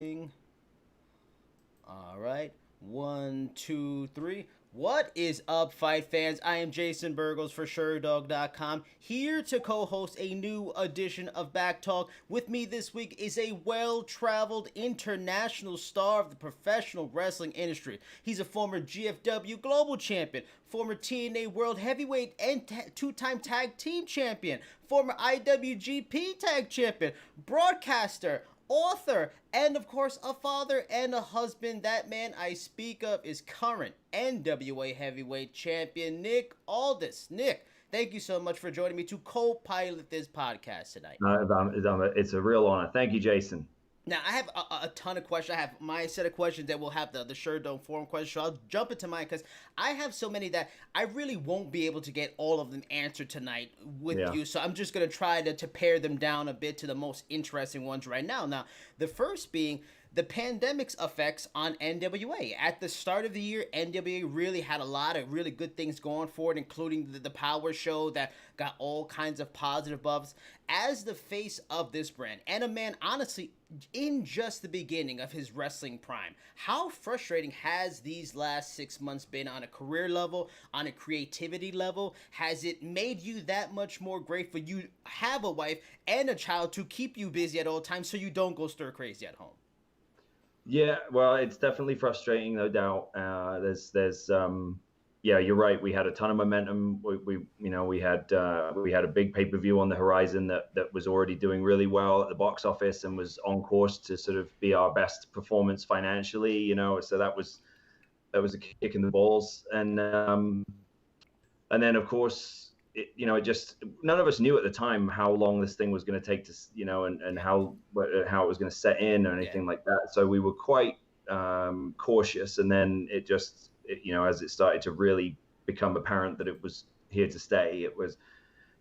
All right. One, two, three. What is up, fight fans? I am Jason Burgos for Sherdog.com, here to co host a new edition of Back Talk. With me this week is a well traveled international star of the professional wrestling industry. He's a former GFW Global Champion, former TNA World Heavyweight and two time Tag Team Champion, former IWGP Tag Champion, broadcaster, author, and of course a father and a husband. That man I speak of is current NWA heavyweight champion Nick Aldis. Nick, thank you so much for joining me to co-pilot this podcast tonight. It's a real honor. Thank you, Jason. Now, I have a ton of questions. I have my set of questions that will have the Sherdog forum questions. So I'll jump into mine because I have so many that I really won't be able to get all of them answered tonight with Yeah. you. So I'm just going to try to pare them down a bit to the most interesting ones right now. Now, the first being the pandemic's effects on NWA. At the start of the year, NWA really had a lot of really good things going for it, including the Power Show that got all kinds of positive buzz. As the face of this brand, and a man, honestly, in just the beginning of his wrestling prime, how frustrating has these last 6 months been on a career level, on a creativity level? Has it made you that much more grateful you have a wife and a child to keep you busy at all times so you don't go stir crazy at home? Yeah, well, it's definitely frustrating, no doubt. Yeah, you're right. We had a ton of momentum. We had a big pay-per-view on the horizon that was already doing really well at the box office and was on course to sort of be our best performance financially. So that was a kick in the balls, and then of course it just none of us knew at the time how long this thing was going to take to and how it was going to set in or anything like that, so we were quite cautious, and then as it started to really become apparent that it was here to stay,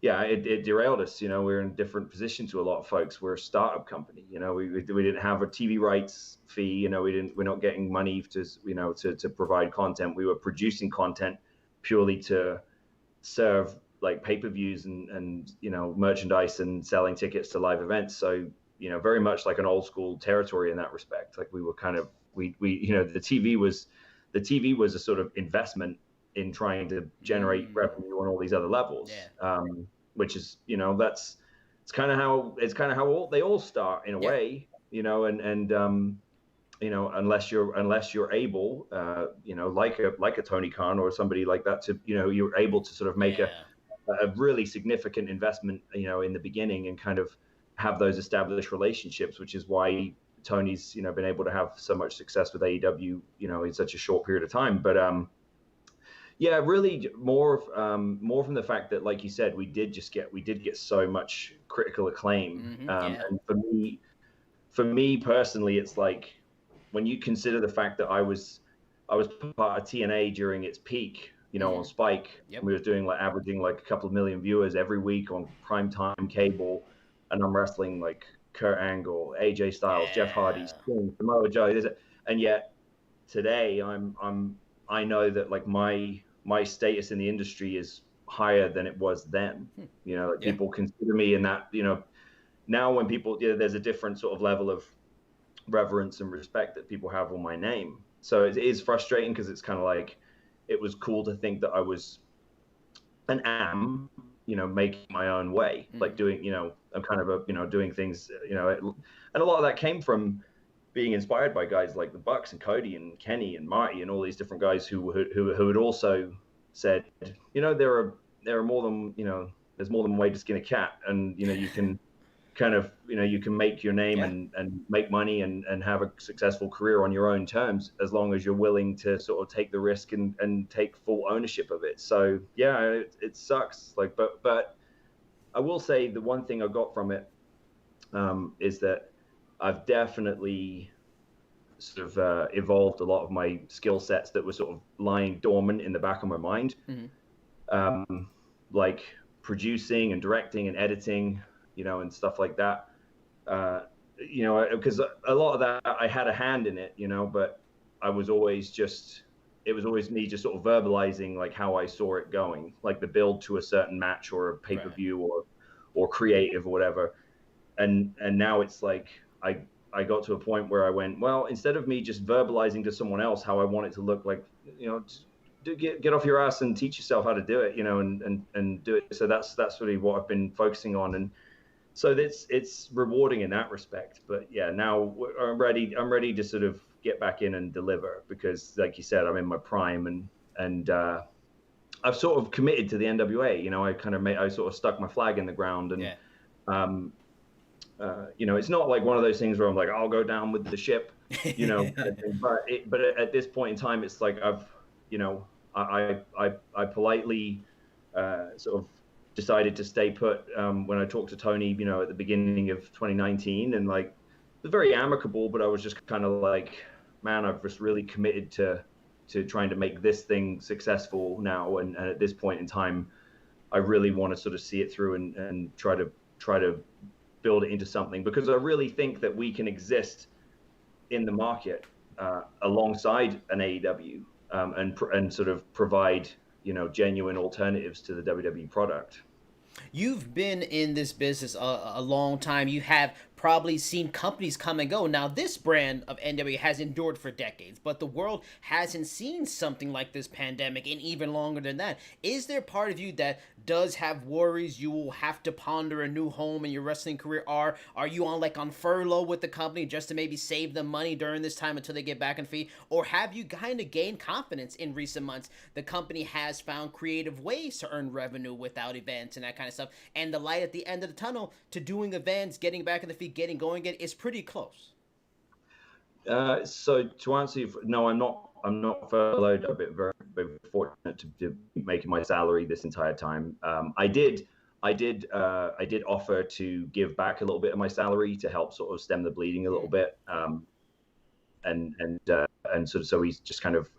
it derailed us. We're in a different position to a lot of folks. We're a startup company. We didn't have a TV rights fee. We're not getting money to provide content. We were producing content purely to serve like pay-per-views and merchandise and selling tickets to live events. So very much like an old school territory in that respect. Like we were kind of we the TV was a sort of investment in trying to generate revenue on all these other levels. Which is it's kind of how they all start in a way. Unless you're able, like a Tony Khan or somebody like that, to you're able to sort of make a really significant investment in the beginning and kind of have those established relationships, which is why Tony's been able to have so much success with AEW in such a short period of time. But really more from the fact that, like you said, we did get so much critical acclaim. And for me personally, it's like, when you consider the fact that I was part of TNA during its peak, on Spike, we were averaging like a couple of million viewers every week on primetime cable, and I'm wrestling like Kurt Angle, AJ Styles, Jeff Hardy, Sting, Samoa Joe, and yet today I know that like my status in the industry is higher than it was then. People consider me in that. Now when people, there's a different sort of level of reverence and respect that people have on my name. So it is frustrating because it's kind of like, it was cool to think that I was and am, making my own way, like doing, I'm kind of doing things, and a lot of that came from being inspired by guys like the Bucks and Cody and Kenny and Marty and all these different guys who had also said, there are more than, there's more than one way to skin a cat, and you can kind of you can make your name and make money and have a successful career on your own terms, as long as you're willing to sort of take the risk and take full ownership of it. So it sucks, like, but I will say the one thing I got from it is that I've definitely sort of evolved a lot of my skill sets that were sort of lying dormant in the back of my mind, like producing and directing and editing, and stuff like that. Because a lot of that I had a hand in it, but I was always it was always me just sort of verbalizing like how I saw it going, like the build to a certain match or a pay-per-view or creative or whatever. And now it's like I I got to a point where I went, well, instead of me just verbalizing to someone else how I want it to look like, get off your ass and teach yourself how to do it, and do it. So that's really what I've been focusing on. And so it's rewarding in that respect. But yeah, now I'm ready to sort of get back in and deliver, because like you said, I'm in my prime, and I've sort of committed to the NWA. I sort of stuck my flag in the ground, and it's not like one of those things where I'm like, I'll go down with the ship, but at this point in time, it's like I politely sort of decided to stay put when I talked to Tony, at the beginning of 2019, and like, it was very amicable, but I was just kind of like, man, I've just really committed to trying to make this thing successful now, and at this point in time, I really want to sort of see it through and try to build it into something, because I really think that we can exist in the market alongside an AEW, and sort of provide genuine alternatives to the WWE product. You've been in this business a long time. You have probably seen companies come and go. Now, this brand of NWA has endured for decades, but the world hasn't seen something like this pandemic in even longer than that. Is there part of you that does have worries you will have to ponder a new home in your wrestling career? Are you on furlough with the company just to maybe save them money during this time until they get back on feet? Or have you kind of gained confidence in recent months? The company has found creative ways to earn revenue without events and that kind of stuff. And the light at the end of the tunnel to doing events, getting back on the feet, getting going again is pretty close. So to answer you, no, I'm not furloughed. I've been very, very fortunate to be making my salary this entire time. I did offer to give back a little bit of my salary to help sort of stem the bleeding a little bit. And so he's just kind of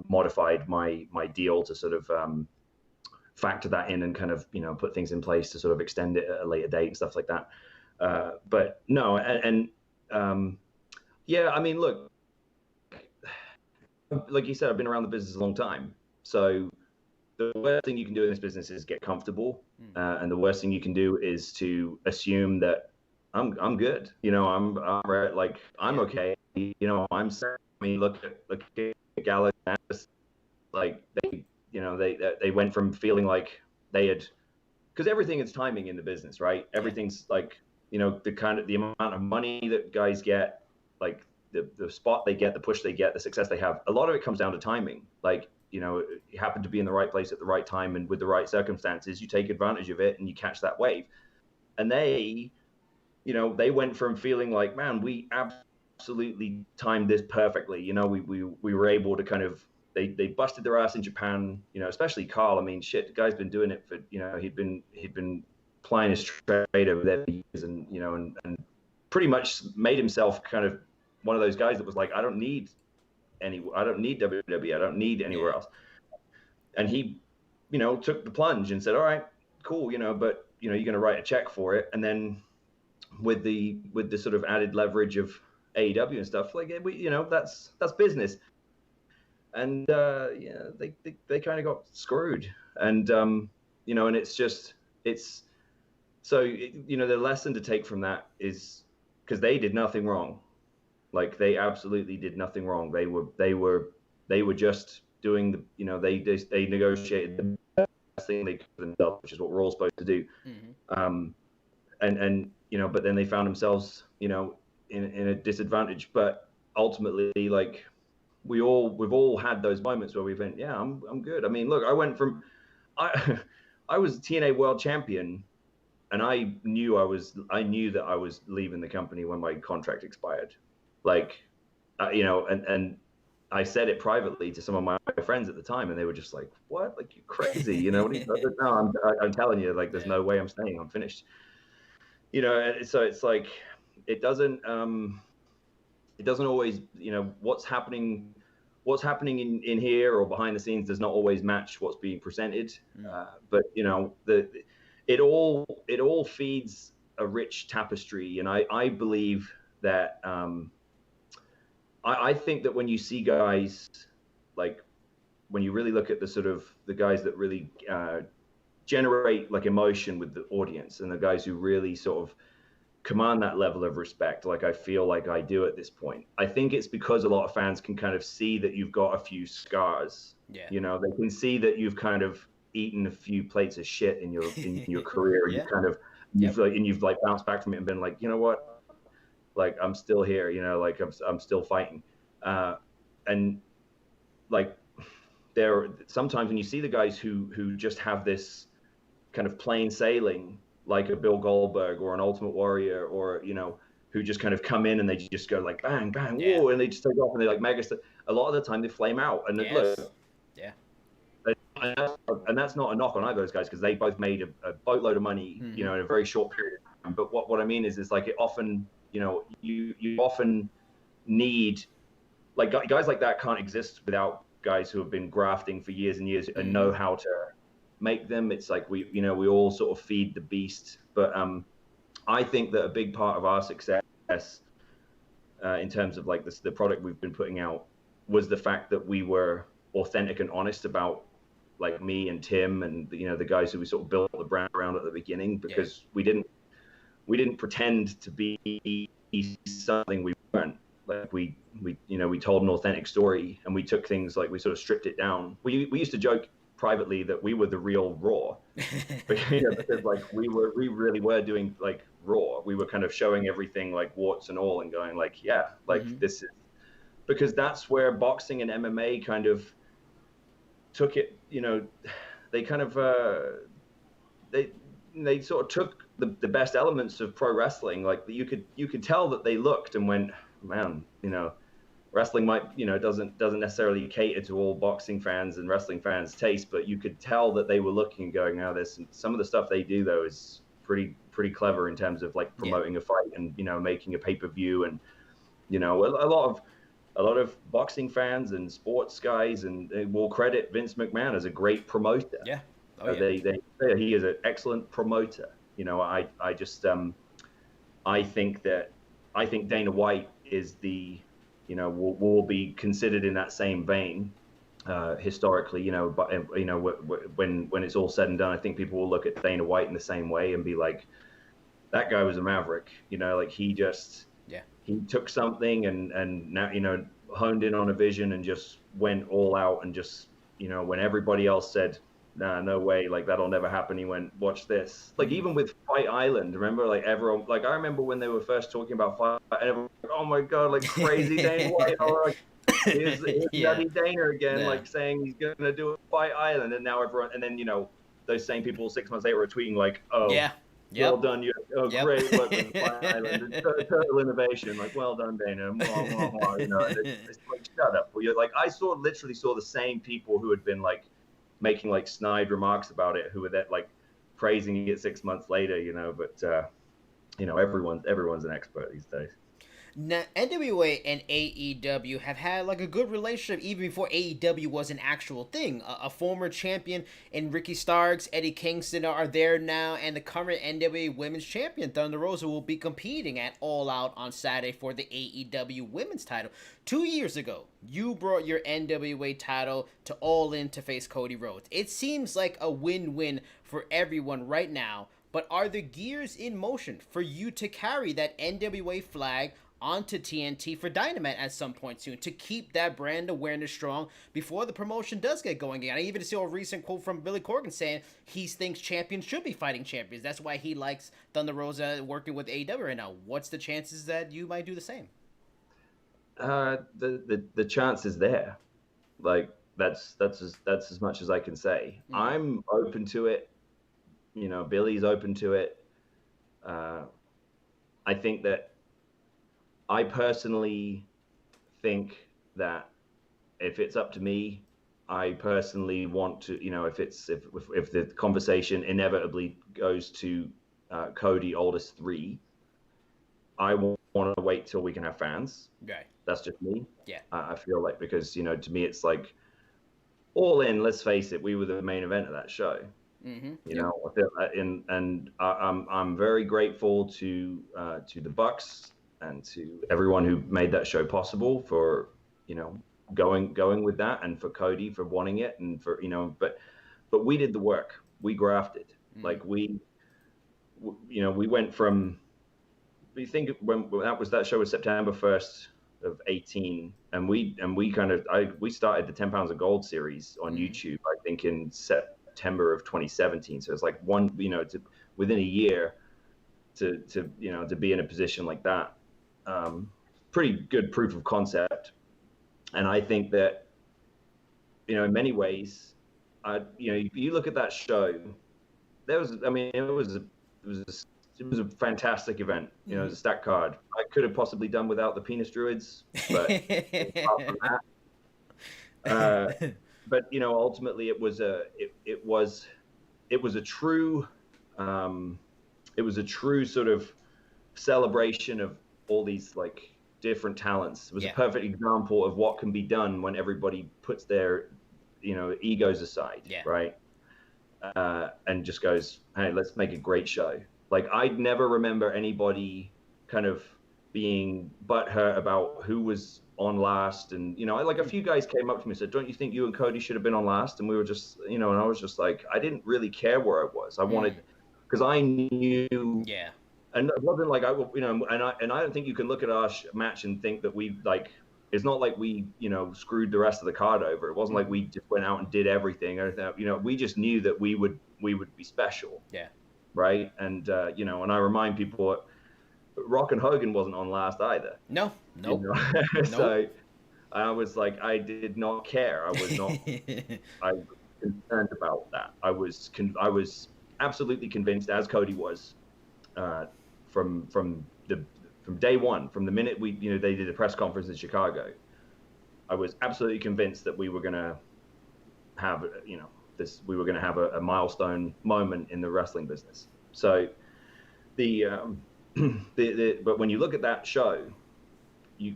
modified my deal to sort of factor that in and kind of put things in place to sort of extend it at a later date and stuff like that. But no, yeah, I mean, look, like you said, I've been around the business a long time. So the worst thing you can do in this business is get comfortable, and the worst thing you can do is to assume that I'm good. I'm right, like I'm okay. I'm sad. I mean, look at Gallagher. Like they went from feeling like they had, because everything is timing in the business, right? Everything's like, the amount of money that guys get, like the spot they get, the push they get, the success they have, a lot of it comes down to timing. Like, you happen to be in the right place at the right time and with the right circumstances, you take advantage of it and you catch that wave. And they went from feeling like, man, we absolutely timed this perfectly. We were able to kind of, they busted their ass in Japan, especially Carl. I mean, shit, the guy's been doing it for, he'd been plying his trade over there for years, and and pretty much made himself kind of one of those guys that was like, I don't need WWE, I don't need anywhere else. And he, took the plunge and said, all right, cool, but you're going to write a check for it. And then with the sort of added leverage of AEW and stuff, like, that's business. And they kind of got screwed. And and the lesson to take from that is, because they did nothing wrong. Like, they absolutely did nothing wrong. They were just doing they negotiated the best thing they could themselves, which is what we're all supposed to do. But then they found themselves in a disadvantage. But ultimately, like, we've all had those moments where we went, yeah, I'm good. I mean, look, I was TNA World Champion, and I knew that I was leaving the company when my contract expired. Like, and I said it privately to some of my friends at the time, and they were just like, "What? Like, you crazy? No, I'm telling you, like, there's no way I'm staying. I'm finished." So it's like, it doesn't always, what's happening in here or behind the scenes does not always match what's being presented. But it all feeds a rich tapestry, and I believe that. I think that when you see guys, like, when you really look at the sort of the guys that really generate like emotion with the audience, and the guys who really sort of command that level of respect like I feel like I do at this point. I think it's because a lot of fans can kind of see that you've got a few scars. Yeah. You know, they can see that you've kind of eaten a few plates of shit in your career. Yeah. You kind of you've like bounced back from it and been like, you know what, like I'm still here. You know, like I'm still fighting. And like there sometimes when you see the guys who just have this kind of plain sailing, like a Bill Goldberg or an Ultimate Warrior, or you know, who just kind of come in and they just go like bang bang whoa, and they just take off and they like mega. A lot of the time they flame out, and look, yeah, and that's not a knock on either of those guys because they both made a boatload of money, you know, in a very short period of time. But what I mean is like it often, you know, you often need like guys like that can't exist without guys who have been grafting for years and years and know how to make them. It's like we all sort of feed the beast. But I think that a big part of our success in terms of like the product we've been putting out was the fact that we were authentic and honest about like me and Tim and you know the guys who we sort of built the brand around at the beginning, because we didn't pretend to be something we weren't. Like we told an authentic story, and we took things like we sort of stripped it down. We used to joke privately that we were the real Raw, because like we really were doing like Raw. We were kind of showing everything like warts and all, and going like, yeah, like this is, because that's where boxing and MMA kind of took it. You know, they kind of they sort of took the best elements of pro wrestling. Like you could tell that they looked and went, man, you know, wrestling might, you know, doesn't necessarily cater to all boxing fans and wrestling fans' taste, but you could tell that they were looking and going, now there's some of the stuff they do though is pretty clever in terms of like promoting a fight and, you know, making a pay-per-view. And, you know, a lot of boxing fans and sports guys and they will credit Vince McMahon as a great promoter. Yeah. They say he is an excellent promoter. You know, I just I think Dana White is the, you know, will be considered in that same vein historically, you know, but you know, when it's all said and done, I think people will look at Dana White in the same way and be like, that guy was a maverick, you know, like he took something and now, you know, honed in on a vision and just went all out and just, you know, when everybody else said, nah, no way, like that'll never happen, he went, watch this. Like even with Fight Island, remember, like everyone, like I remember when they were first talking about Fight, and everyone, oh my god, like crazy Dana White, or like here's Nutty Dana again, like saying he's gonna do a Fight Island, and now everyone, and then you know those same people 6 months later are tweeting like, oh well done, you great work with Fight Island, total innovation, like well done Dana, you know, it's like shut up. Well, you're like, I literally saw the same people who had been like making like snide remarks about it, who were that like praising it 6 months later, you know, but you know, everyone's an expert these days. Now, NWA and AEW have had like a good relationship even before AEW was an actual thing. A former champion in Ricky Starks, Eddie Kingston are there now, and the current NWA Women's Champion Thunder Rosa will be competing at All Out on Saturday for the AEW Women's title. 2 years ago, you brought your NWA title to All In to face Cody Rhodes. It seems like a win-win for everyone right now, but are the gears in motion for you to carry that NWA flag onto TNT for Dynamite at some point soon to keep that brand awareness strong before the promotion does get going again? I even saw a recent quote from Billy Corgan saying he thinks champions should be fighting champions. That's why he likes Thunder Rosa working with AEW right now. What's the chances that you might do the same? The chance is there. Like that's as much as I can say. I'm open to it. You know, Billy's open to it. I think that I personally think that if it's up to me, I personally want to, you know, if the conversation inevitably goes to Cody Aldis 3, I want to wait till we can have fans. Right. That's just me. Yeah. I feel like, because, you know, to me, it's like All In, let's face it, we were the main event of that show. You know, I feel, and I'm very grateful to the Bucks and to everyone who made that show possible for, you know, going with that, and for Cody for wanting it, and for, you know, but we did the work. We grafted. Like we, you know, we went from you think when that show was September 1st of 18, and we started the 10 Pounds of Gold series on YouTube, I think in September of 2017. So it's like within a year to be in a position like that. Pretty good proof of concept. And I think that, in many ways, you look at that show, it was a fantastic event. It was a stacked card. I could have possibly done without the penis druids, but apart from that, but ultimately it was a true sort of celebration of all these like different talents. It was a perfect example of what can be done when everybody puts their egos aside, right? And just goes, hey, let's make a great show. Like, I'd never remember anybody kind of being butthurt about who was on last. And, like a few guys came up to me and said, don't you think you and Cody should have been on last? And we were just, and I was just like, I didn't really care where I was. I wanted, because I knew. Yeah. And it wasn't like and I don't think you can look at our match and think that we like, it's not like we, screwed the rest of the card over. It wasn't like we just went out and did everything. We just knew that we would be special. Yeah. Right. And, and I remind people, Rock and Hogan wasn't on last either. No. So I was like, I did not care. I was not, I was concerned about that. I was absolutely convinced, as Cody was, from day one, from the minute they did a press conference in Chicago, I was absolutely convinced that we were going to have, we were going to have a milestone moment in the wrestling business. So but when you look at that show, if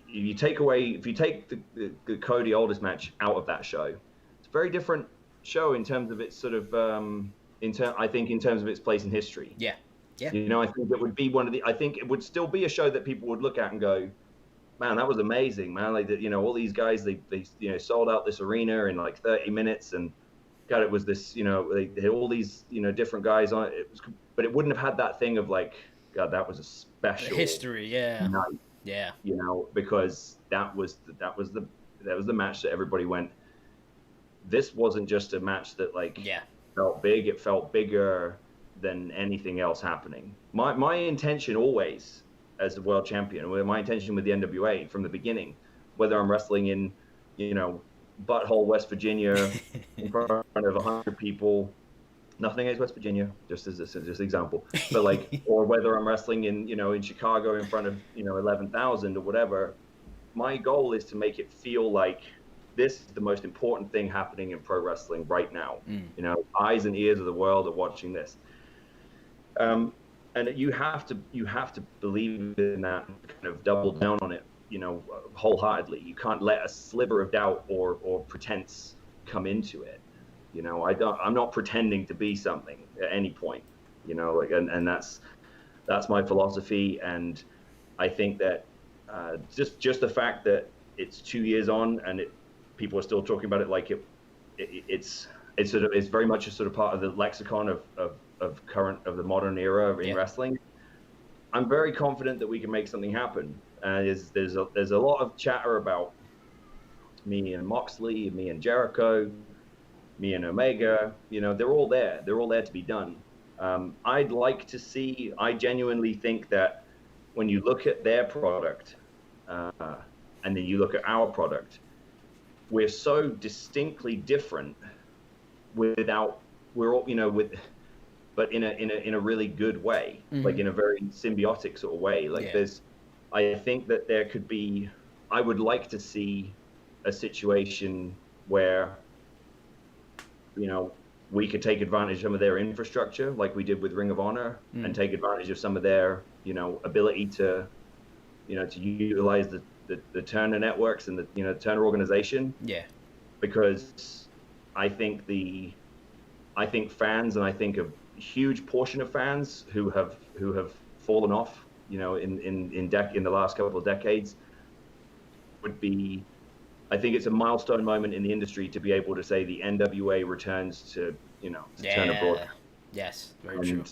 you take the Cody Aldis match out of that show, it's a very different show in terms of its sort of, I think in terms of its place in history. Yeah. Yeah. I think it would be I think it would still be a show that people would look at and go, man, that was amazing, man. Like, all these guys, they sold out this arena in like 30 minutes, and God, it was this, they had all these, different guys on it. But it wouldn't have had that thing of like, God, that was a special history. Yeah. Night, yeah. Because that was the match that everybody went, this wasn't just a match that like felt big. It felt bigger than anything else happening. My intention always, as a world champion, my intention with the NWA from the beginning, whether I'm wrestling in, Butthole, West Virginia, in front of 100 people, nothing against West Virginia, just as an example, but like, or whether I'm wrestling in, in Chicago in front of, 11,000 or whatever, my goal is to make it feel like this is the most important thing happening in pro wrestling right now. Eyes and ears of the world are watching this. And you have to believe in that, kind of double down on it, wholeheartedly. You can't let a sliver of doubt or pretense come into it. I'm not pretending to be something at any point, and that's my philosophy. And I think that just the fact that it's 2 years on and people are still talking about it like it's very much a sort of part of the lexicon of the modern era in wrestling. I'm very confident that we can make something happen. There's a lot of chatter about me and Moxley, me and Jericho, me and Omega. They're all there. They're all there to be done. I'd like to see. I genuinely think that when you look at their product, and then you look at our product, we're so distinctly different. But in a really good way, like in a very symbiotic sort of way. Like I think that there could be, I would like to see a situation where, we could take advantage of some of their infrastructure, like we did with Ring of Honor, and take advantage of some of their, ability to, to utilize the Turner networks and the, Turner organization. Yeah. Because I think fans, and I think a huge portion of fans who have fallen off, in the last couple of decades, would be, I think it's a milestone moment in the industry to be able to say the NWA returns to, Turner Broadcast. Yes, very true.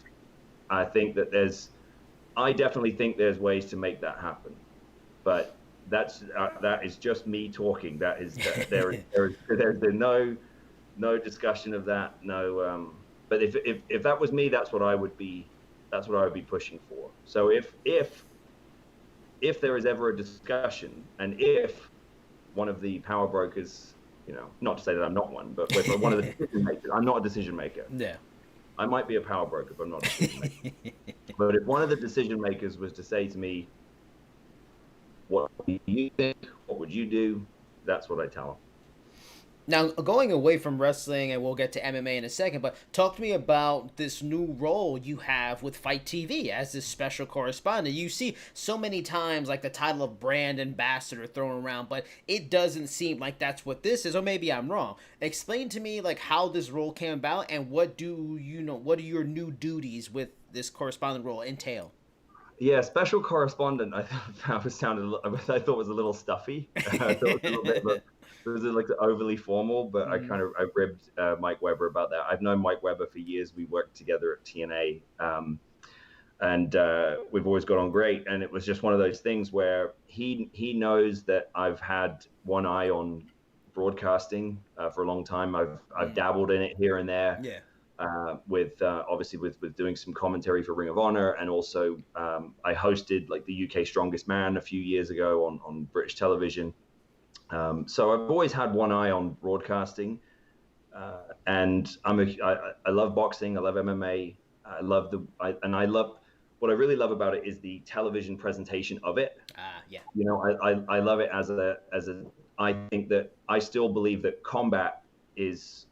I think that there's I definitely think there's ways to make that happen, but that is just me talking. That is there's no discussion of that. No, but if that was me, that's what I would be pushing for. So if there is ever a discussion, and if one of the power brokers, not to say that I'm not one, but one of the decision makers, I'm not a decision maker. Yeah. I might be a power broker, but I'm not a decision maker. But if one of the decision makers was to say to me, what do you think? What would you do? That's what I tell them. Now, going away from wrestling, and we'll get to MMA in a second, but talk to me about this new role you have with Fight TV as this special correspondent. You see so many times like the title of brand ambassador thrown around, but it doesn't seem like that's what this is, or maybe I'm wrong. Explain to me like how this role came about and what do what are your new duties with this correspondent role entail? Yeah, special correspondent. I thought was a little stuffy. I thought it was a little bit. It was like overly formal, but I ribbed Mike Weber about that. I've known Mike Weber for years. We worked together at TNA, and we've always got on great. And it was just one of those things where he knows that I've had one eye on broadcasting for a long time. I've dabbled in it here and there. Yeah. With obviously with doing some commentary for Ring of Honor, and also I hosted like the UK Strongest Man a few years ago on British television. So I've always had one eye on broadcasting, and I love boxing. I love MMA. I love what I really love about it is the television presentation of it. Yeah. I love it as I think that I still believe that combat is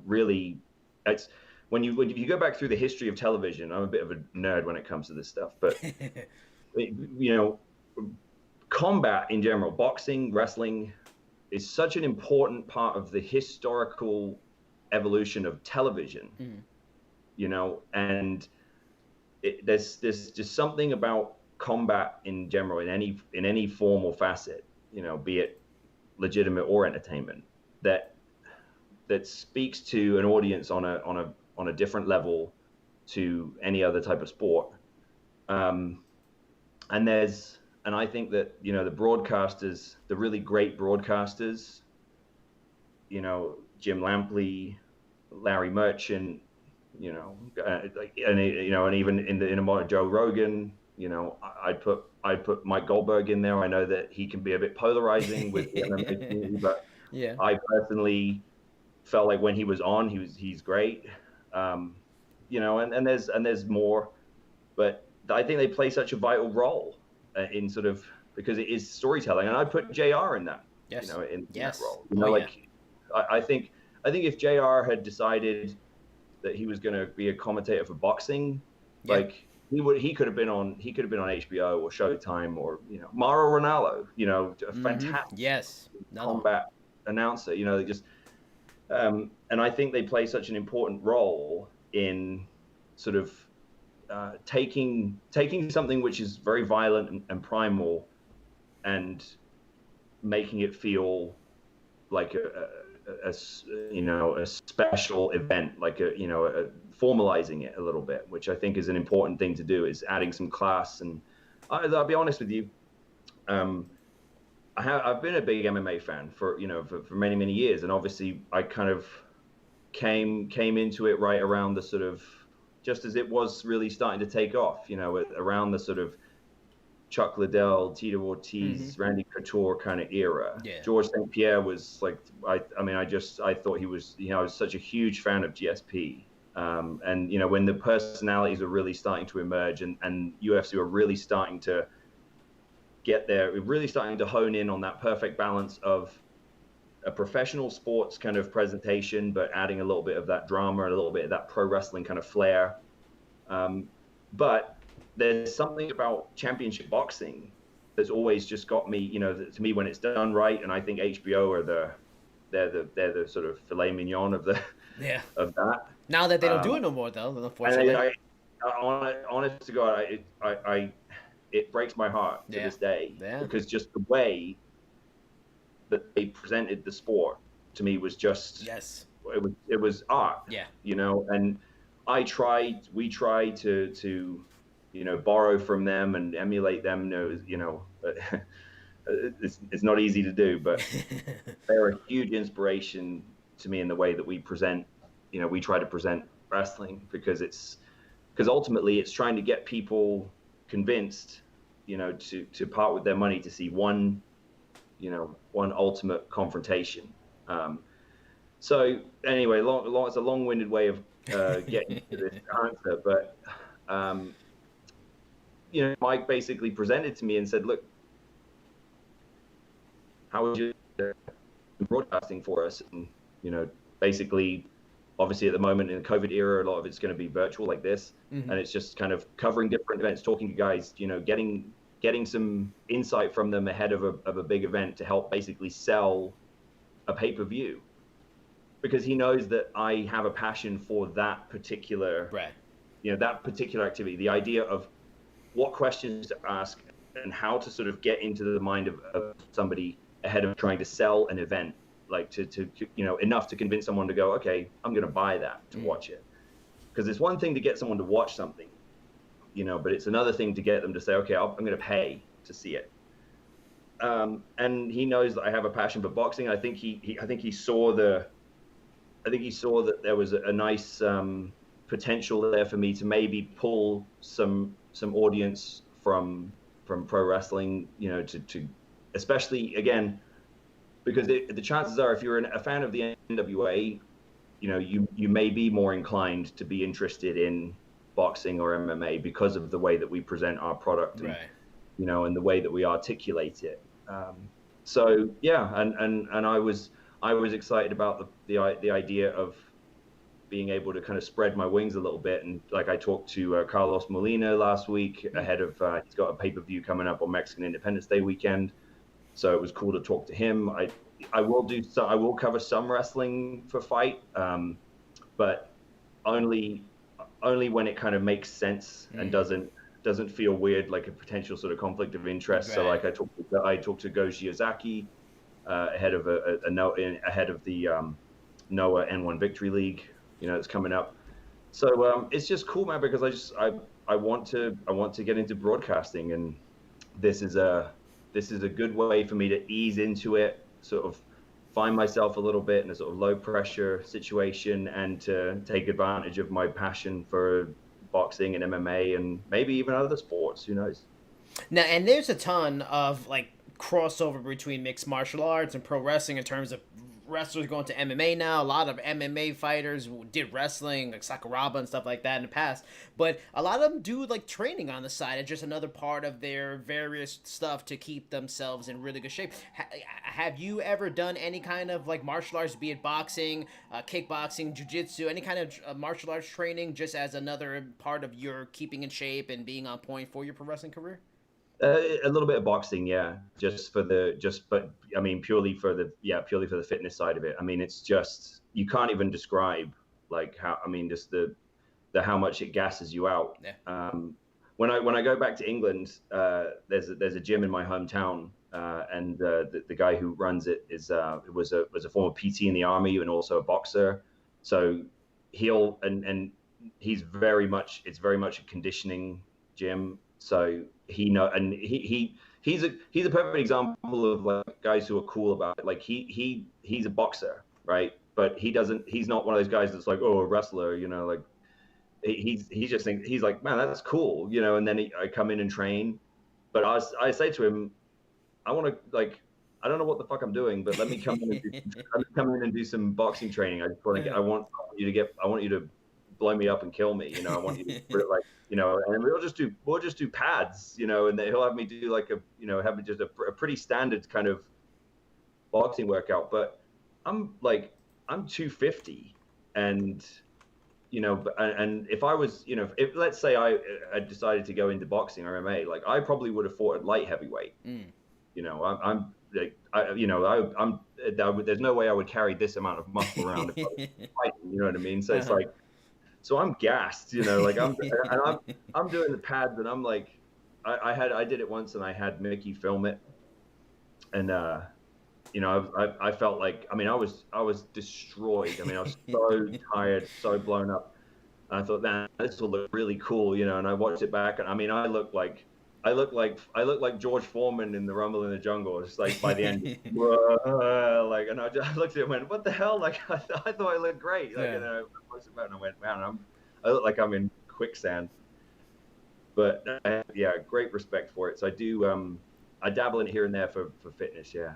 really. It's when you go back through the history of television. I'm a bit of a nerd when it comes to this stuff, but combat in general, boxing, wrestling, is such an important part of the historical evolution of television. And there's just something about combat in general, in any form or facet, be it legitimate or entertainment, that speaks to an audience on a different level to any other type of sport. And I think that the broadcasters, the really great broadcasters, Jim Lampley, Larry Merchant, and even in a modern Joe Rogan, I'd put Mike Goldberg in there. I know that he can be a bit polarizing with the MMA community, but yeah. I personally felt like when he was on, he's great. And there's more, but I think they play such a vital role in sort of, because it is storytelling, and I put JR in that. Yes. In yes. that role. I think if JR had decided that he was going to be a commentator for boxing, like he could have been on HBO or Showtime or Mauro Ranallo, a fantastic combat announcer. Just and I think they play such an important role in sort of taking something which is very violent and primal and making it feel like a special event, like formalizing it a little bit, which I think is an important thing to do, is adding some class. And I'll be honest with you, I've been a big MMA fan for many, many years, and obviously I kind of came into it right around the sort of, just as it was really starting to take off, around the sort of Chuck Liddell, Tito Ortiz, Randy Couture kind of era. Yeah. George St. Pierre was like, I thought he was, I was such a huge fan of GSP. And when the personalities were really starting to emerge, and UFC were really starting to get there, we're really starting to hone in on that perfect balance of a professional sports kind of presentation, but adding a little bit of that drama and a little bit of that pro wrestling kind of flair. But there's something about championship boxing that's always just got me, to me, when it's done right. And I think HBO they're the sort of filet mignon of that. Now that they don't do it no more, though, unfortunately. Honest to God, it breaks my heart to this day, because just the way that they presented the sport to me was just it was art. And we tried to borrow from them and emulate them. It's not easy to do, but they're a huge inspiration to me in the way that we present, we try to present wrestling, because ultimately it's trying to get people convinced, to part with their money to see one ultimate confrontation. So anyway, it's a long-winded way of getting to this answer, but Mike basically presented to me and said, "Look, how would you broadcasting for us?" And basically, obviously at the moment in the COVID era, a lot of it's going to be virtual like this, and it's just kind of covering different events, talking to guys, getting some insight from them ahead of a big event to help basically sell a pay-per-view, because he knows that I have a passion for that particular, that particular activity, the idea of what questions to ask and how to sort of get into the mind of somebody ahead of trying to sell an event, like to enough to convince someone to go, okay, I'm going to buy that to watch it. Because it's one thing to get someone to watch something, but it's another thing to get them to say, okay, I'm going to pay to see it. And he knows that I have a passion for boxing. I think he saw that there was a nice potential there for me to maybe pull some audience from pro wrestling, to especially, again, because the chances are, if you're a fan of the NWA, you may be more inclined to be interested in boxing or MMA because of the way that we present our product, and, and the way that we articulate it. So yeah, and I was excited about the idea of being able to kind of spread my wings a little bit. And like, I talked to Carlos Molina last week ahead of, he's got a pay-per-view coming up on Mexican Independence Day weekend. So it was cool to talk to him. I will cover some wrestling for Fight, but only when it kind of makes sense and doesn't feel weird, like a potential sort of conflict of interest. Right. So like I talked to Go Shiozaki ahead of ahead of the Noah N1 Victory League, it's coming up. So it's just cool, man, because I want to get into broadcasting, and this is a good way for me to ease into it, sort of find myself a little bit in a sort of low pressure situation, and to take advantage of my passion for boxing and MMA and maybe even other sports, who knows. Now, and there's a ton of like crossover between mixed martial arts and pro wrestling in terms of wrestlers going to MMA now. A lot of MMA fighters did wrestling, like Sakuraba and stuff like that in the past. But a lot of them do like training on the side. It's just another part of their various stuff to keep themselves in really good shape. Have you ever done any kind of like martial arts, be it boxing, kickboxing, jiu-jitsu, any kind of martial arts training, just as another part of your keeping in shape and being on point for your pro wrestling career? A little bit of boxing, yeah, but I mean, purely for the fitness side of it. I mean, it's just, you can't even describe like how, I mean, just the how much it gasses you out. Yeah. When I go back to England, there's a gym in my hometown, and the guy who runs it was a former PT in the army and also a boxer. So it's very much a conditioning gym. So he's a perfect example of like guys who are cool about it. Like he's a boxer, right? But he's not one of those guys that's like, oh, a wrestler, like he's like, man, that's cool, and then I come in and train. But I say to him, I want to, like, I don't know what the fuck I'm doing, but let me come in and do some boxing training. I want you to blow me up and kill me. I want you to like, and we'll just do pads, and he'll have me do like have me just a pretty standard kind of boxing workout. But I'm 250, and and if I was, if let's say I decided to go into boxing or MMA, like I probably would have fought at light heavyweight. I'm there's no way I would carry this amount of muscle around if I was fighting, you know what I mean? So it's like, so I'm gassed, like I'm doing the pads, and I'm like, I did it once, and I had Mickey film it, and I felt like, I mean, I was destroyed. I mean, I was so tired, so blown up. And I thought, man, this will look really cool, you know. And I watched it back, and I mean, I look like George Foreman in the Rumble in the Jungle. It's like by the end, like, and I looked at it and went, "What the hell?" Like, I thought I looked great. Like, you know, I watched it back and I went, "Man, I look like I'm in quicksand." But yeah, great respect for it. So I do, I dabble in it here and there for fitness. Yeah.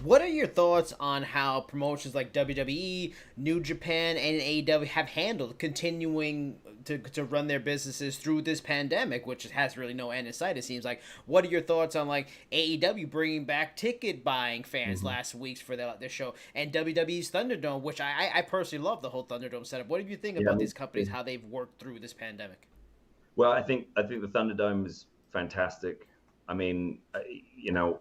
What are your thoughts on how promotions like WWE, New Japan, and AEW have handled continuing to run their businesses through this pandemic, which has really no end in sight, it seems like? What are your thoughts on like AEW bringing back ticket buying fans last week for their show, and WWE's Thunderdome, which I personally love the whole Thunderdome setup. What do you think about these companies, how they've worked through this pandemic? Well, I think the Thunderdome is fantastic. I mean, you know,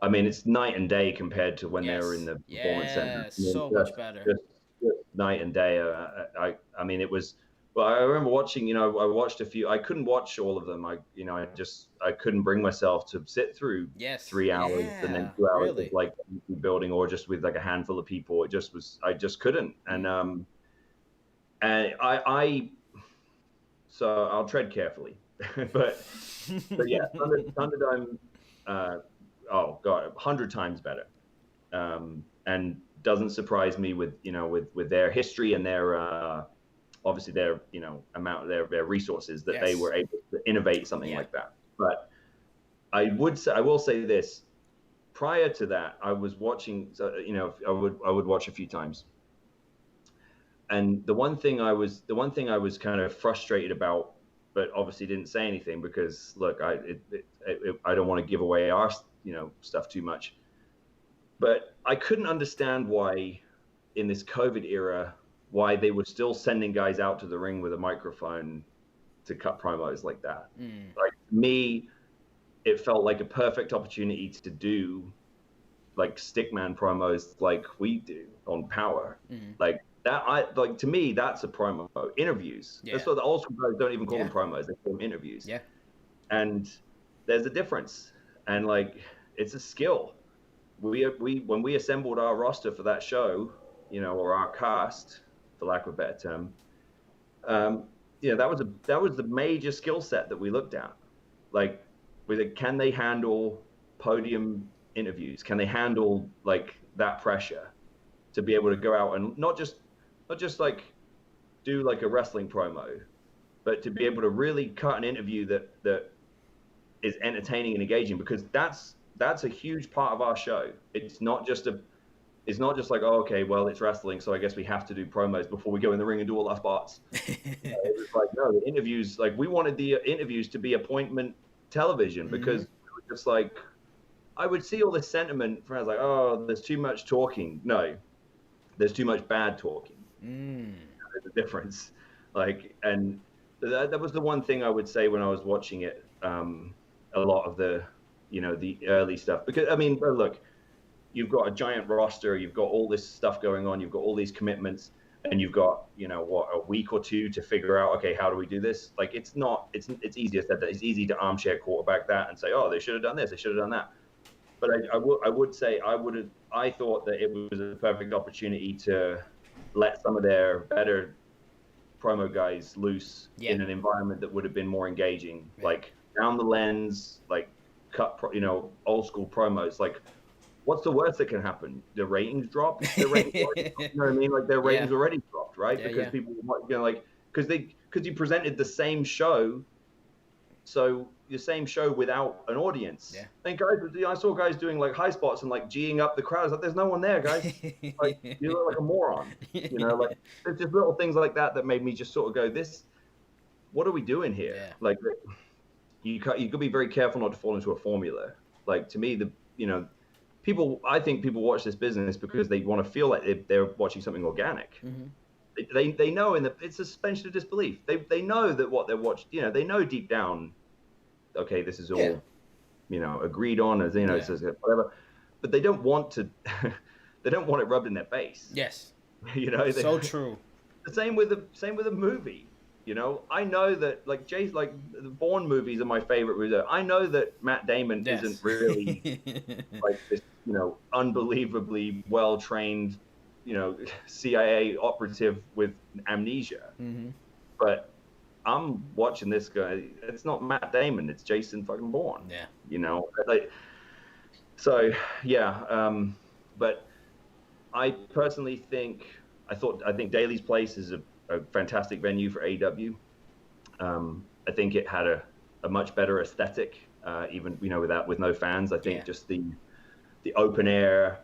I mean, it's night and day compared to when they were in the Performance Center. I mean, so much better. Just night and day. I mean, it was. Well, I remember watching. You know, I watched a few. I couldn't watch all of them. I couldn't bring myself to sit through 3 hours and then 2 hours of like building, or just with like a handful of people. It just was. I just couldn't. And so I'll tread carefully, but yeah, Thunderdome. Oh God, 100 times better, and doesn't surprise me with their history and their obviously their amount of their resources that they were able to innovate something like that. But I will say this: prior to that, I was watching. So, I would watch a few times, and the one thing I was kind of frustrated about, but obviously didn't say anything because look, I don't want to give away our stuff too much, but I couldn't understand why in this COVID era, why they were still sending guys out to the ring with a microphone to cut promos like that. Like me, it felt like a perfect opportunity to do like stickman promos like we do on Power. Like that, to me, that's a promo. Interviews. That's what the old school guys don't even call them promos. They call them interviews. Yeah. And there's a difference. And like, it's a skill. When we assembled our roster for that show, or our cast, for lack of a better term, that was the major skill set that we looked at. Like, can they handle podium interviews? Can they handle like that pressure to be able to go out and not just like do like a wrestling promo, but to be able to really cut an interview that is entertaining and engaging, because that's a huge part of our show. It's not just like, oh, okay, well, it's wrestling, so I guess we have to do promos before we go in the ring and do all our spots. It was like, no, the interviews, like we wanted the interviews to be appointment television, because it was just like, I would see all this sentiment from, I was like, oh, there's too much talking. No, there's too much bad talking. There's a difference. Like, and that was the one thing I would say when I was watching it. A lot of the early stuff, because I mean, look, you've got a giant roster, you've got all this stuff going on, you've got all these commitments, and you've got a week or two to figure out, okay, how do we do this? Like, it's easier said that. It's easy to armchair quarterback that and say, oh, they should have done this, they should have done that. But I would say I thought that it was a perfect opportunity to let some of their better promo guys loose in an environment that would have been more engaging, like down the lens, like cut, old school promos. Like, what's the worst that can happen? The ratings drop. You know what I mean? Like, their ratings already dropped, right? Because people, because you presented the same show, so the same show without an audience. And guys, I saw guys doing like high spots and like geeing up the crowd. Like, there's no one there, guys. Like, you look like a moron. Like, there's just little things like that made me just sort of go, what are we doing here? Like, you could be very careful not to fall into a formula. Like, to me, I think people watch this business because they want to feel like they're watching something organic. They know it's a suspension of disbelief. They know that what they're watching, they know deep down, okay, this is all, agreed on, as it says whatever, but they don't want to, they don't want it rubbed in their face. Yes. So true. The same with a movie. I know that like the Bourne movies are my favorite movies. I know that Matt Damon isn't really like this, unbelievably well-trained CIA operative with amnesia. But I'm watching this guy. It's not Matt Damon. It's Jason fucking Bourne. Yeah. So yeah. But I personally think Daly's Place is a fantastic venue for AEW. I think it had a much better aesthetic, even with no fans. I think just the open air,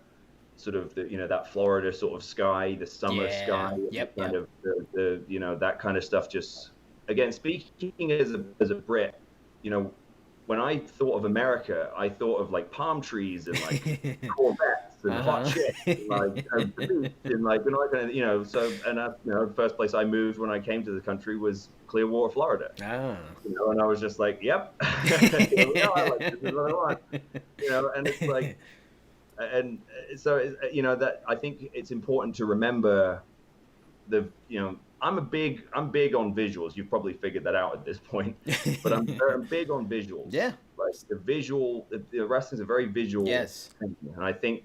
sort of that Florida sort of sky, the summer sky, kind of the that kind of stuff. Just again, speaking as a Brit, when I thought of America, I thought of like palm trees and like Corvettes and hot chicks, and like and like So the first place I moved when I came to the country was Clearwater, Florida. And I was just like, yep, here we are, like, this is what I want, and it's like. And so, that I think it's important to remember I'm big on visuals. You've probably figured that out at this point, but I'm big on visuals. Yeah. Like the wrestling's a very visual. Yes. Thing. And I think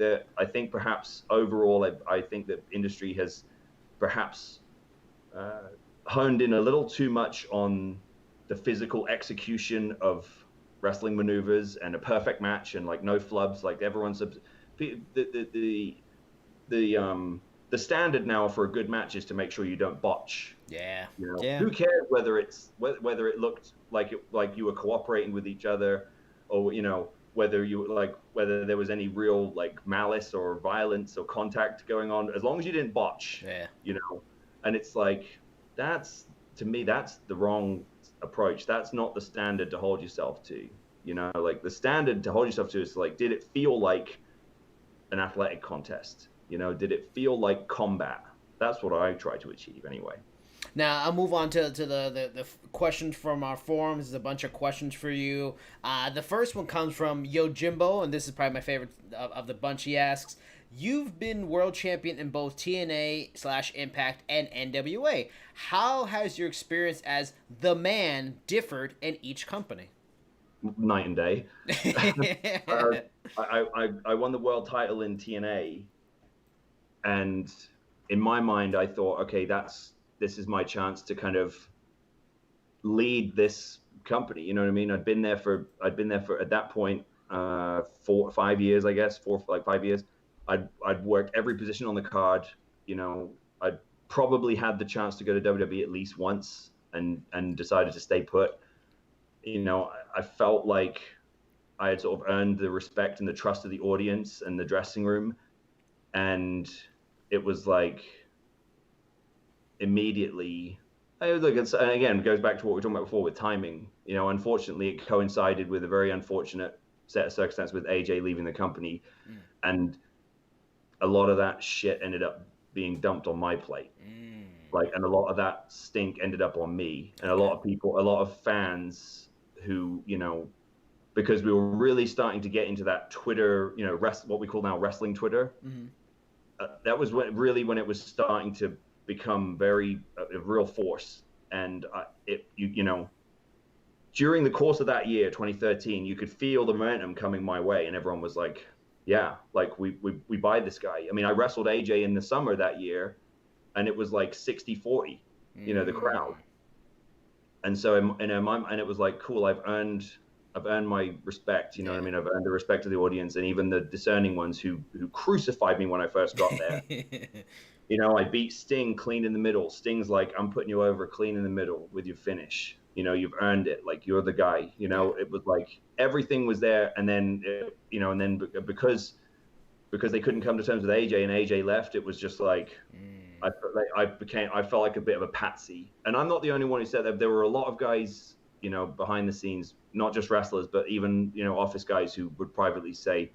perhaps overall, I think that industry has perhaps honed in a little too much on the physical execution of wrestling maneuvers and a perfect match and like no flubs, like everyone's. The standard now for a good match is to make sure you don't botch. Yeah. Who cares whether it looked like you were cooperating with each other, or whether there was any real like malice or violence or contact going on, as long as you didn't botch. Yeah. And it's like to me that's the wrong approach. That's not the standard to hold yourself to. Like the standard to hold yourself to is like, did it feel like an athletic contest? Did it feel like combat? That's what I try to achieve anyway. Now I'll move on to the questions from our forums. There's a bunch of questions for you. The first one comes from Yojimbo, and this is probably my favorite of the bunch. He asks, you've been world champion in both TNA/Impact and NWA. How has your experience as the man differed in each company? Night and day. I won the world title in TNA, and in my mind I thought, okay, this is my chance to kind of lead this company. You know what I mean? I'd been there for at that point 4 or 5 years, I guess, 5 years. I'd worked every position on the card. I'd probably had the chance to go to WWE at least once and decided to stay put. I felt like I had sort of earned the respect and the trust of the audience and the dressing room. And it was like immediately, and again, it goes back to what we were talking about before with timing. Unfortunately, it coincided with a very unfortunate set of circumstances with AJ leaving the company. And a lot of that shit ended up being dumped on my plate. And a lot of that stink ended up on me. And a lot of fans who, because we were really starting to get into that Twitter, what we call now wrestling Twitter. That was when it was starting to become a real force. And during the course of that year, 2013, you could feel the momentum coming my way, and everyone was like, yeah, like we buy this guy. I mean, I wrestled AJ in the summer that year, and it was like 60-40, the crowd. And so and it was like, cool, I've earned my respect, what I mean? I've earned the respect of the audience, and even the discerning ones who crucified me when I first got there. I beat Sting clean in the middle. Sting's like, I'm putting you over clean in the middle with your finish. You've earned it. Like, you're the guy. It was like everything was there. And then, because they couldn't come to terms with AJ and AJ left, it was just like, I felt like a bit of a patsy. And I'm not the only one who said that. There were a lot of guys, behind the scenes, not just wrestlers, but even, office guys who would privately say,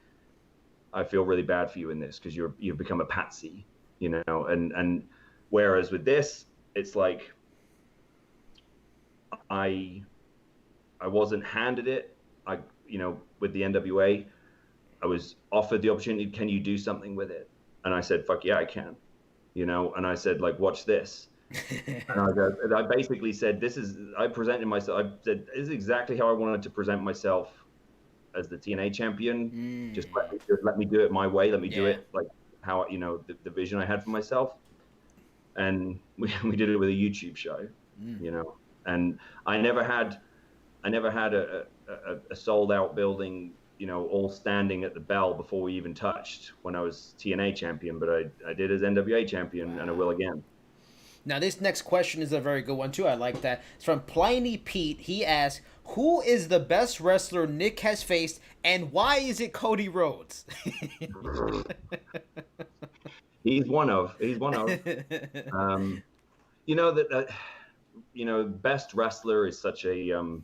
I feel really bad for you in this because you've become a patsy, and whereas with this, it's like, I wasn't handed it. With the NWA, I was offered the opportunity. Can you do something with it? And I said, fuck yeah, I can. And I said, like, watch this. And I basically said, I presented myself. I said, this is exactly how I wanted to present myself as the TNA champion. Just let me do it my way. Let me do it like how, you know, the vision I had for myself. And we did it with a YouTube show, you know, and I never had a sold out building, you know, all standing at the bell before we even touched when I was TNA champion, but I did as NWA champion, and I will again. Now, this next question is a very good one, too. I like that. It's from Pliny Pete. He asks, who is the best wrestler Nick has faced, and why is it Cody Rhodes? He's one of. You know, you know, best wrestler is such a,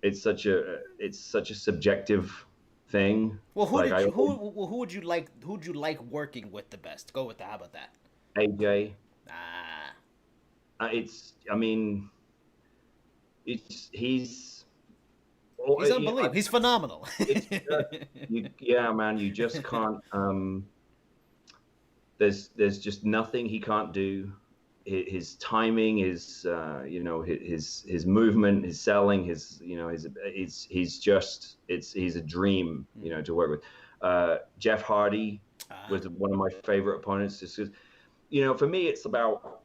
it's such a subjective thing. Well, who would you like working with the best? Go with that. How about that? AJ. Ah. I mean, he's unbelievable. He's phenomenal. Yeah, man, you just can't. There's just nothing he can't do. His timing, his you know, his movement, his selling, his, you know, he's a dream, you know, to work with. Jeff Hardy was one of my favorite opponents, just because, you know, for me it's about,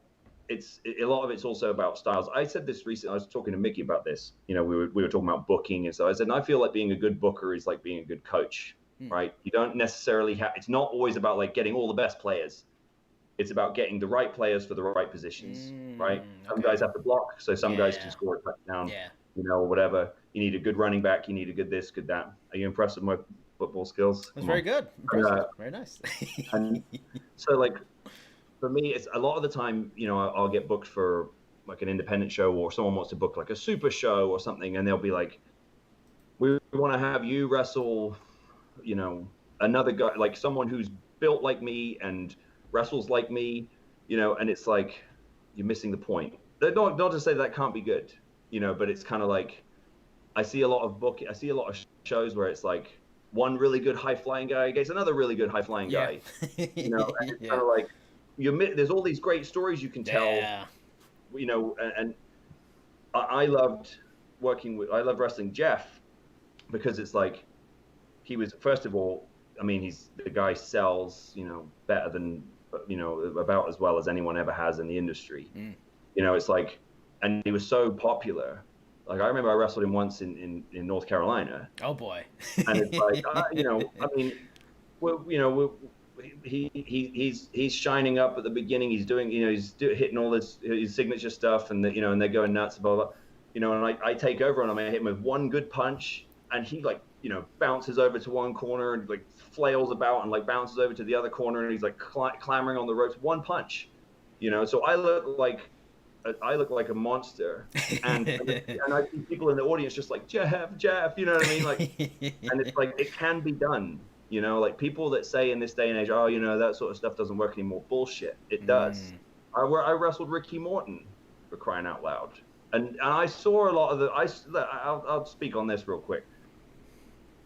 a lot of it's also about styles. I said this recently. I was talking to Mickey about this. You know, we were talking about booking, and so I said, and I feel like being a good booker is like being a good coach, right? You don't necessarily have. It's not always about like getting all the best players. It's about getting the right players for the right positions, right? Some guys have to block, so some guys can score a touchdown. Yeah. You know, whatever. You need a good running back. You need a good this, good that. Are you impressed with my football skills? That's very good. Impressive. Very nice. And so, like, for me, it's a lot of the time, you know, I'll get booked for like an independent show, or someone wants to book like a super show or something, and they'll be like, we want to have you wrestle, you know, another guy, like someone who's built like me and wrestles like me, you know, and it's like, you're missing the point. Not to say that can't be good, you know, but it's kind of like, I see a lot of shows where it's like one really good high flying guy against another really good high flying guy, you know, and it's kind of like, there's all these great stories you can tell, you know, and I loved wrestling Jeff, because it's like, he was, first of all, I mean, the guy sells, you know, better than, you know, about as well as anyone ever has in the industry. You know, it's like, and he was so popular. Like, I remember I wrestled him once in North Carolina. Oh boy. And it's like, you know, I mean, you know, he's shining up at the beginning. He's doing, you know, hitting all his signature stuff, and you know, and they're going nuts, blah, blah, blah. You know, and I take over, and I hit him with one good punch, and he, like, you know, bounces over to one corner and like flails about and like bounces over to the other corner, and he's like clambering on the ropes. One punch, you know. So I look like a monster, and I see people in the audience just like, Jeff, you know what I mean? Like, and it's like, it can be done. You know, like, people that say in this day and age, oh, you know, that sort of stuff doesn't work anymore. Bullshit. It does. I wrestled Ricky Morton, for crying out loud, and I saw a lot of I'll speak on this real quick.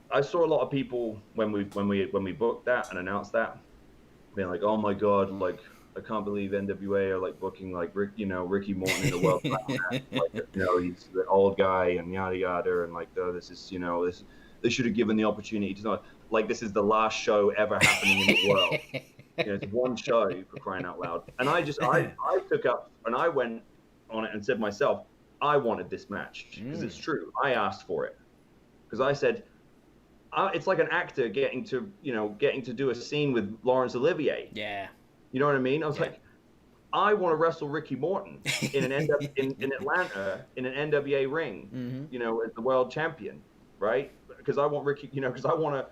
I saw a lot of people when we booked that and announced that, being like, oh my God, like, I can't believe NWA are like booking like Ricky Morton in the world title match. Like, you know, he's the old guy and yada yada, and like, oh, this is, you know, this, they should have given the opportunity to not, like, this is the last show ever happening in the world. You know, it's one show, for crying out loud. And I took up and I went on it and said myself, I wanted this match, because it's true. I asked for it, because I said, it's like an actor getting to do a scene with Laurence Olivier. Yeah. You know what I mean? I was like, I want to wrestle Ricky Morton in Atlanta in an NWA ring, you know, as the world champion, right? Because I want Ricky, you know, because I want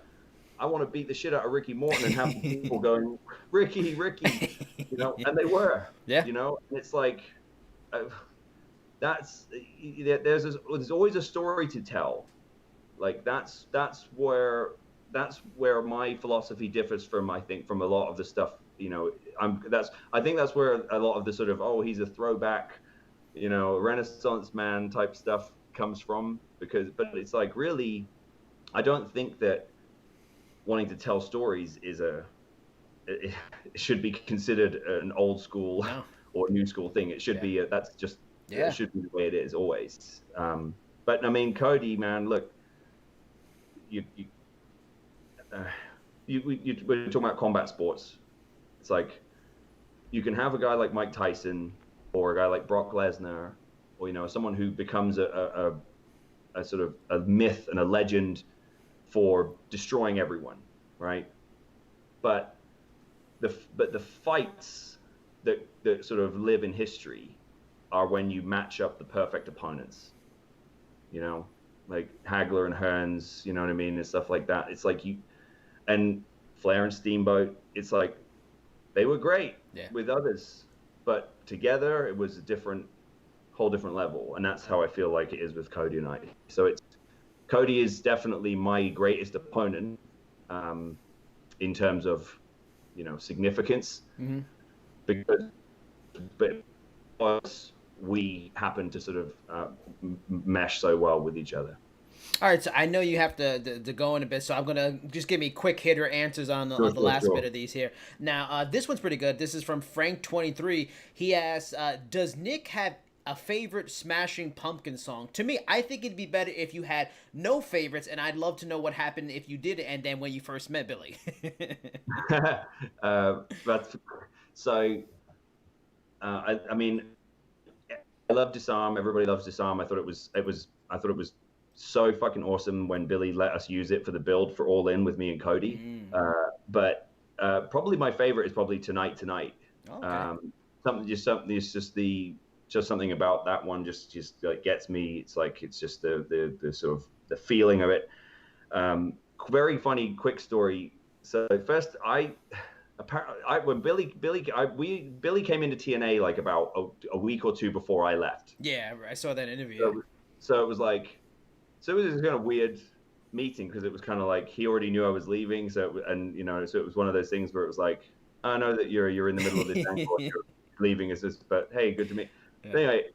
to beat the shit out of Ricky Morton and have people going, Ricky, you know, and they were, you know, and it's like, there's always a story to tell. Like, that's where my philosophy differs from, I think, from a lot of the stuff, you know. I think that's where a lot of the sort of, oh, he's a throwback, you know, Renaissance man type stuff comes from, but it's like, really, I don't think that wanting to tell stories it should be considered an old school or new school thing. It should be it should be the way it is always. But I mean, Cody, man, look, we're talking about combat sports. It's like you can have a guy like Mike Tyson or a guy like Brock Lesnar, or someone who becomes a sort of a myth and a legend for destroying everyone, right? But the fights that sort of live in history are when you match up the perfect opponents, like Hagler and Hearns, you know what I mean, and stuff like that. It's like and Flair and Steamboat, it's like they were great with others, but together it was a whole different level. And that's how I feel like it is with Cody and I. So Cody is definitely my greatest opponent in terms of, significance, because we happen to sort of mesh so well with each other. All right, so I know you have to go in a bit, so I'm gonna just give me quick hitter answers on the last bit of these here. Now, this one's pretty good. This is from Frank23. He asks, "Does Nick have a favorite Smashing Pumpkins song? To me, I think it'd be better if you had no favorites, and I'd love to know what happened if you did, and then when you first met Billy." I mean, I love Disarm. Everybody loves Disarm. I thought it was so fucking awesome when Billy let us use it for the build for All In with me and Cody. But probably my favorite is probably Tonight. Okay. Something about that one just like gets me. It's like it's just the sort of the feeling of it. Very funny, quick story. So first, when Billy came into TNA like about a week or two before I left. Yeah, I saw that interview. So it was like. So it was this kind of weird meeting because it was kind of like he already knew I was leaving. So it was one of those things where it was like, I know that you're in the middle of this angle, you're leaving us, but hey, good to meet. Yeah. Anyway,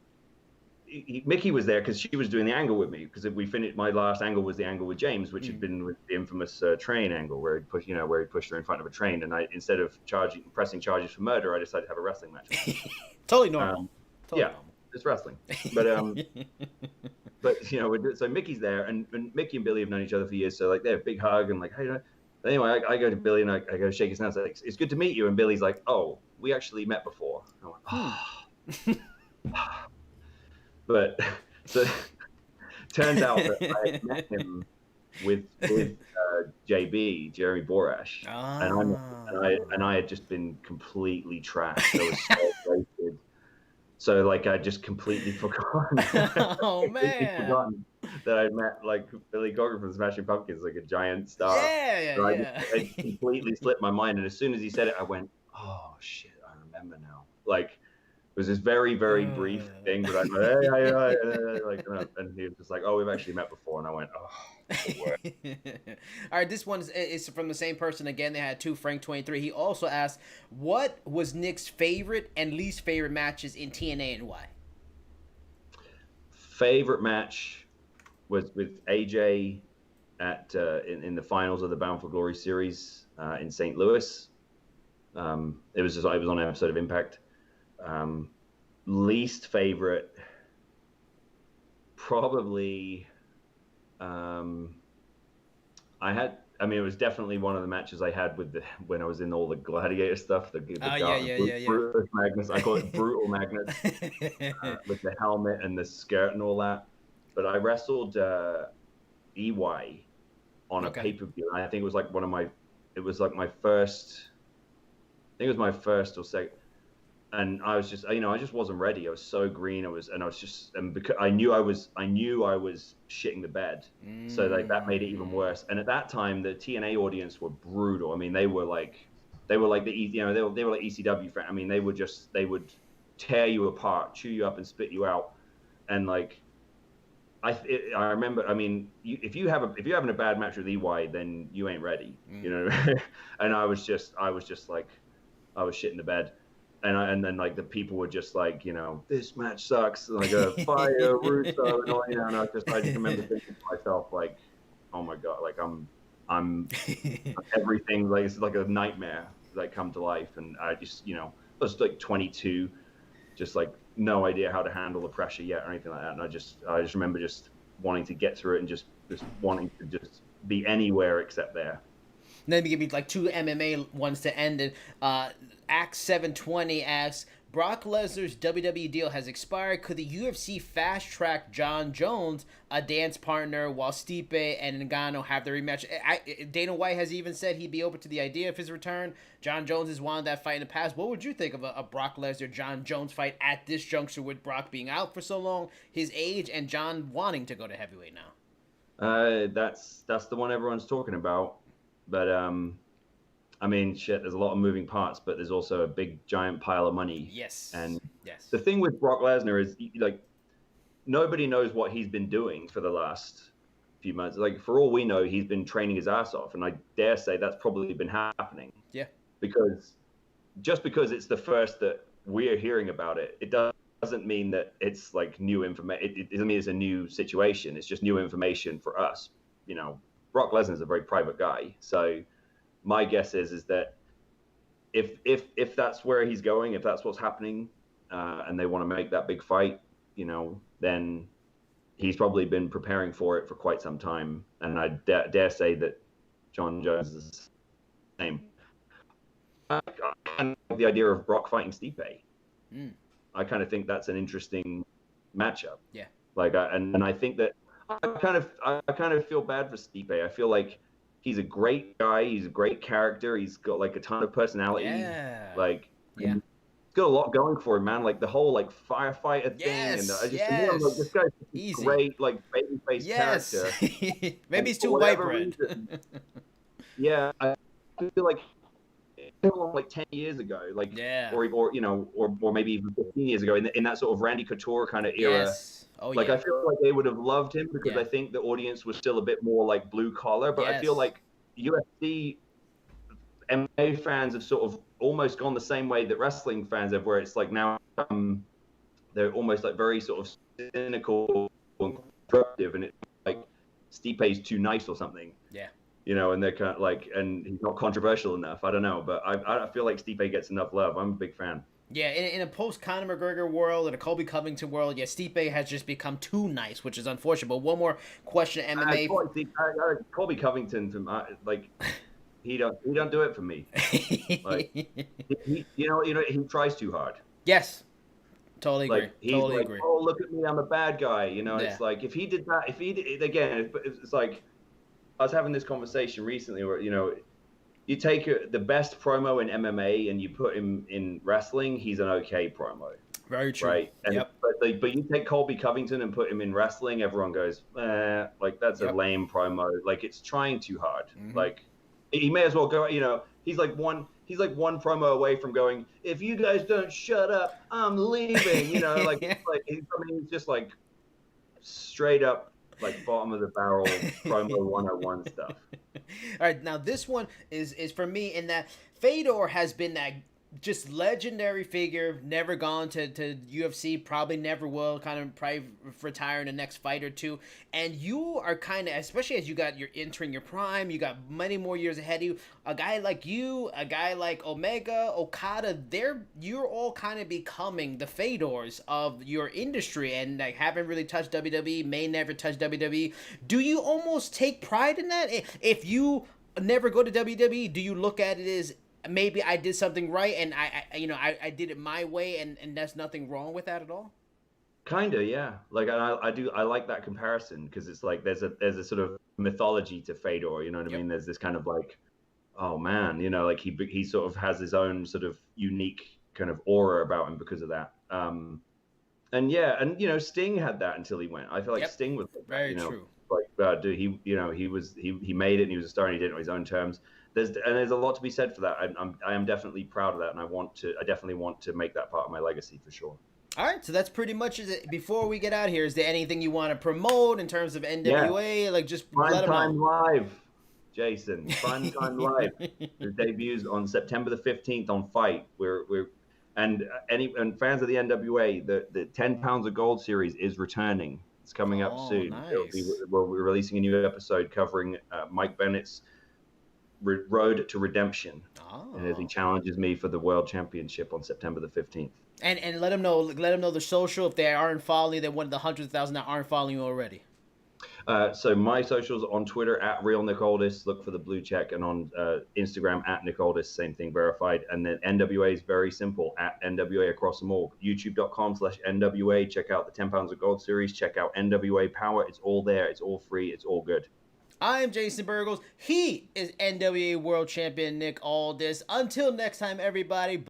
Mickey was there because she was doing the angle with me because we finished. My last angle was the angle with James, which had been with the infamous train angle where he pushed her in front of a train, and instead of pressing charges for murder, I decided to have a wrestling match. Totally normal. Normal. It's wrestling, but so Mickey's there, and Mickey and Billy have known each other for years, so like they have a big hug and like, hey. Anyway, I go to Billy and I go to shake his hand. Like, it's good to meet you, and Billy's like, oh, we actually met before. I went, oh. But so turns out that I had met him with JB, Jeremy Borash, and I had just been completely trashed. I was so wasted. So like I just completely forgotten. Oh man! Forgotten that I met like Billy Corgan from Smashing Pumpkins, like a giant star. I completely slipped my mind, and as soon as he said it, I went, "Oh shit, I remember now." Like it was this very, very brief thing, but I'm like, and he was just like, "Oh, we've actually met before," and I went, "Oh." All right, this one is from the same person again. They had two, Frank23. He also asked, what was Nick's favorite and least favorite matches in TNA and why? Favorite match was with AJ at in the finals of the Bound for Glory series in St. Louis. It was on an episode of Impact. Least favorite, probably. It was definitely one of the matches I had when I was in all the Gladiator stuff. Brutus Magnus. I call it Brutal Magnus with the helmet and the skirt and all that. But I wrestled EY on a pay-per-view. I think it was like my first. I think it was my first or second. And I was just, I just wasn't ready. I was so green. Because I knew I was shitting the bed. So like that made it even worse. And at that time, the TNA audience were brutal. I mean, they were like the like ECW fan. I mean, they would tear you apart, chew you up, and spit you out. And like, I remember. I mean, if you're having a bad match with EY, then you ain't ready. And I was just like, I was shitting the bed. And then like the people were just like, this match sucks, like fire Russo, and all, and I just remember thinking to myself like, oh my god, like I'm everything, like it's like a nightmare like come to life. And I just I was like 22, just like no idea how to handle the pressure yet or anything like that. And I just remember just wanting to get through it and just wanting to just be anywhere except there. Let me give you like 2 MMA ones to end it. Act 720 asks, Brock Lesnar's WWE deal has expired. Could the UFC fast track John Jones, a dance partner, while Stipe and Ngannou have their rematch? Dana White has even said he'd be open to the idea of his return. John Jones has wanted that fight in the past. What would you think of a Brock Lesnar John Jones fight at this juncture with Brock being out for so long, his age, and John wanting to go to heavyweight now? That's the one everyone's talking about, but I mean, shit, there's a lot of moving parts, but there's also a big giant pile of money. Yes. And yes. The thing with Brock Lesnar is, like, nobody knows what he's been doing for the last few months. Like, for all we know, he's been training his ass off. And I dare say that's probably been happening. Yeah. Because just because it's the first that we're hearing about it, it doesn't mean that it's like new information. It doesn't mean it's a new situation. It's just new information for us. You know, Brock Lesnar is a very private guy. So my guess is that if that's where he's going, if that's what's happening, and they want to make that big fight, you know, then he's probably been preparing for it for quite some time. And I dare say that John Jones is the same. I kind of like the idea of Brock fighting Stipe. I kind of think that's an interesting matchup. Yeah. Like, and I think that I kind of feel bad for Stipe. I feel like he's a great guy. He's a great character. He's got like a ton of personality. Yeah. Like, yeah. He's got a lot going for him, man. Like the whole like firefighter thing. And I just like, this guy's a great like babyface character. Maybe he's too white bread. Yeah, I feel like like 10 years ago, like, or you know, or maybe even 15 years ago, in that sort of Randy Couture kind of era. Yes. Oh, like, yeah. I feel like they would have loved him because I think the audience was still a bit more like blue collar. But I feel like UFC MMA fans have sort of almost gone the same way that wrestling fans have, where it's like now they're almost like very sort of cynical and constructive, and it's like Stipe's too nice or something. Yeah. You know, and they're kind of like, and he's not controversial enough. I don't know, but I feel like Stipe gets enough love. I'm a big fan. Yeah, in a post-Conor McGregor world, in a Colby Covington world, Stipe has just become too nice, which is unfortunate. But one more question, MMA. Colby Covington, like, he don't do it for me. Like, you know, he tries too hard. Yes, totally agree. Like, he's totally like, agree. oh, look at me, I'm a bad guy. You know, it's like if he did that, again, it's like I was having this conversation recently where, you know, you take the best promo in MMA and you put him in wrestling, he's an okay promo. Very true. Right. And, but you take Colby Covington and put him in wrestling, everyone goes, like that's a lame promo. Like it's trying too hard. Like he may as well go. You know, he's like one promo away from going, if you guys don't shut up, I'm leaving. You know, he's just like straight up like bottom of the barrel promo 101 stuff. All right, now this one is for me in that Fedor has been that just legendary figure, never gone to UFC, probably never will, kind of probably retire in the next fight or two. And you are kind of, especially as you're entering your prime, you got many more years ahead of you. A guy like you, a guy like Omega, Okada, you're all kind of becoming the Fedors of your industry and like haven't really touched WWE, may never touch WWE. Do you almost take pride in that? If you never go to WWE, do you look at it as maybe I did something right and I did it my way and there's nothing wrong with that at all? Kinda, yeah. Like I like that comparison because it's like there's a sort of mythology to Fedor, you know what I mean? There's this kind of like, oh man, you know, like he sort of has his own sort of unique kind of aura about him because of that. And you know, Sting had that until he went. I feel like Sting was like very that, true. Like dude, he made it and he was a star and he did it on his own terms. There's a lot to be said for that. I am definitely proud of that, and I definitely want to make that part of my legacy for sure. All right, so that's pretty much it. Before we get out here, is there anything you want to promote in terms of NWA? Like just let them know. Prime Time Live, Jason. Prime Time Live. It debuts on September the 15th on Fight. And fans of the NWA, the 10 Pounds of Gold series is returning. It's coming up soon. Nice. We're releasing a new episode covering Mike Bennett's road to redemption, and as he challenges me for the world championship on September the 15th. And let them know the social if they aren't following. They're one of the 100,000 that aren't following you already. So my socials on Twitter at Real Nick Aldis, look for the blue check, and on Instagram at Nick Aldis, same thing, verified. And then NWA is very simple, at NWA across them all. YouTube.com/NWA. Check out the 10 Pounds of Gold series. Check out NWA Power. It's all there. It's all free. It's all good. I am Jason Burgos. He is NWA World Champion Nick Aldis. Until next time, everybody.